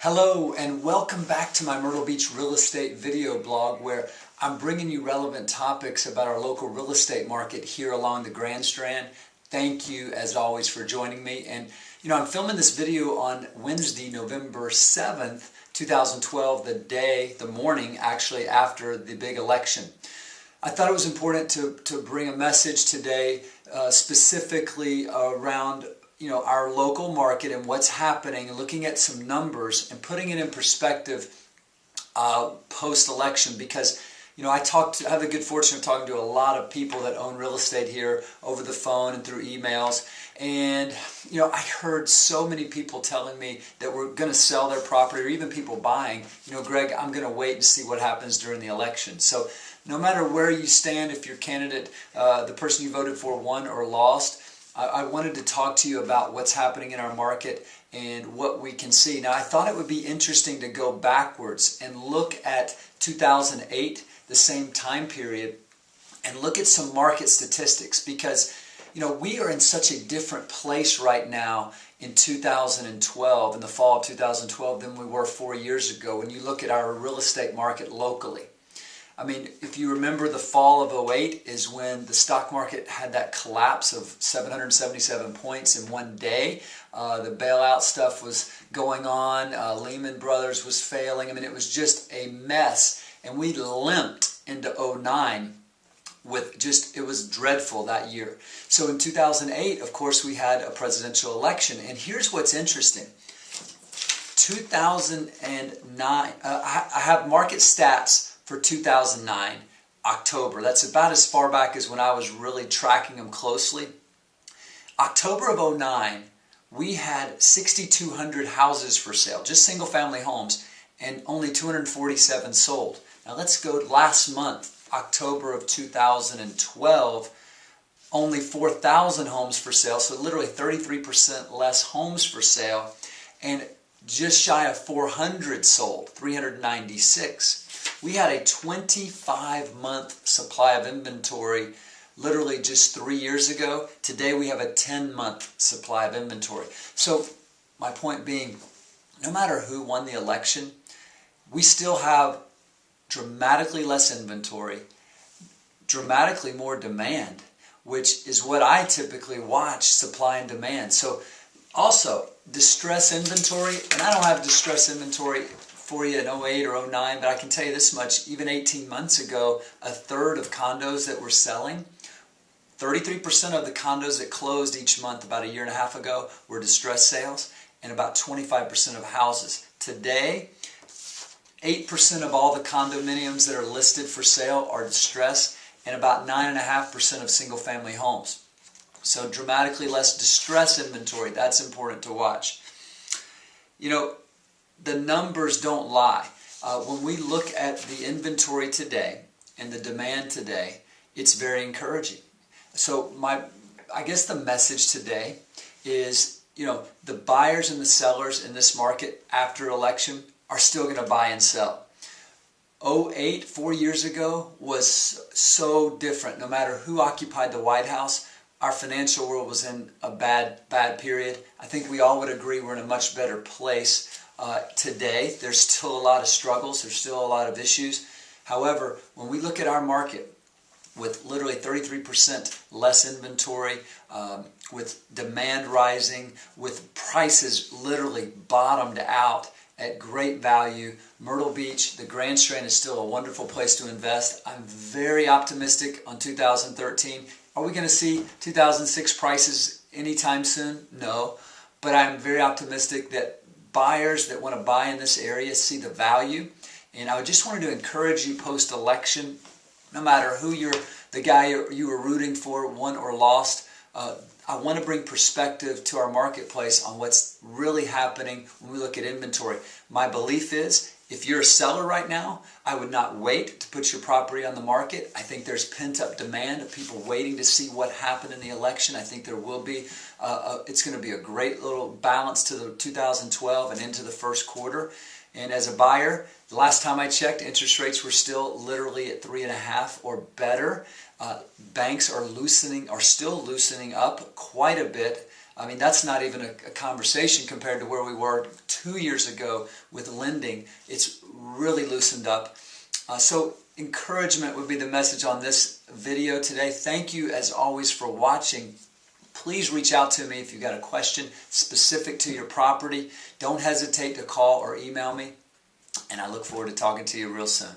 Hello and welcome back to my Myrtle Beach real estate video blog where I'm bringing you relevant topics about our local real estate market here along the Grand Strand. Thank you as always for joining me. And I'm filming this video on Wednesday, November 7th, 2012, the morning actually after the big election. I thought it was important to bring a message today specifically around our local market and what's happening, and looking at some numbers and putting it in perspective post-election, because I have the good fortune of talking to a lot of people that own real estate here over the phone and through emails, and I heard so many people telling me that we're going to sell their property, or even people buying, Greg, I'm going to wait and see what happens during the election. So no matter where you stand, if your candidate, the person you voted for, won or lost, I wanted to talk to you about what's happening in our market and what we can see. Now, I thought it would be interesting to go backwards and look at 2008, the same time period, and look at some market statistics, because we are in such a different place right now in 2012, in the fall of 2012, than we were 4 years ago when you look at our real estate market locally. I mean, if you remember, the fall of '08 is when the stock market had that collapse of 777 points in one day. The bailout stuff was going on. Lehman Brothers was failing. I mean, it was just a mess. And we limped into '09 it was dreadful that year. So in 2008, of course, we had a presidential election. And here's what's interesting. 2009, I have market stats for 2009, October. That's about as far back as when I was really tracking them closely. October of '09, we had 6,200 houses for sale, just single-family homes, and only 247 sold. Now let's go last month, October of 2012, only 4,000 homes for sale, so literally 33% less homes for sale, and just shy of 400 sold, 396. We had a 25-month supply of inventory literally just 3 years ago. Today we have a 10-month supply of inventory. So my point being, no matter who won the election, we still have dramatically less inventory, dramatically more demand, which is what I typically watch, supply and demand. So also, distress inventory, and I don't have distress inventory for you in '08 or '09, but I can tell you this much: even 18 months ago, a third of condos that were selling, 33% of the condos that closed each month about a year and a half ago were distress sales, and about 25% of houses. Today, 8% of all the condominiums that are listed for sale are distress, and about 9.5% of single-family homes. So dramatically less distress inventory. That's important to watch. The numbers don't lie. When we look at the inventory today and the demand today, it's very encouraging. So I guess the message today is, the buyers and the sellers in this market after election are still going to buy and sell. '08, 4 years ago, was so different. No matter who occupied the White House, our financial world was in a bad period. I think we all would agree we're in a much better place today. There's still a lot of struggles. There's still a lot of issues. However, when we look at our market with literally 33% less inventory, with demand rising, with prices literally bottomed out at great value, Myrtle Beach, the Grand Strand is still a wonderful place to invest. I'm very optimistic on 2013. Are we going to see 2006 prices anytime soon? No. But I'm very optimistic that buyers that want to buy in this area see the value. And I just wanted to encourage you post-election, no matter who the guy you were rooting for, won or lost, I want to bring perspective to our marketplace on what's really happening when we look at inventory. My belief is, if you're a seller right now, I would not wait to put your property on the market. I think there's pent-up demand of people waiting to see what happened in the election. I think there will be, it's going to be a great little balance to the 2012 and into the first quarter. And as a buyer, the last time I checked, interest rates were still literally at 3.5 or better. Banks are still loosening up quite a bit. I mean, that's not even a conversation compared to where we were 2 years ago with lending. It's really loosened up. So encouragement would be the message on this video today. Thank you as always for watching. Please reach out to me if you've got a question specific to your property. Don't hesitate to call or email me. And I look forward to talking to you real soon.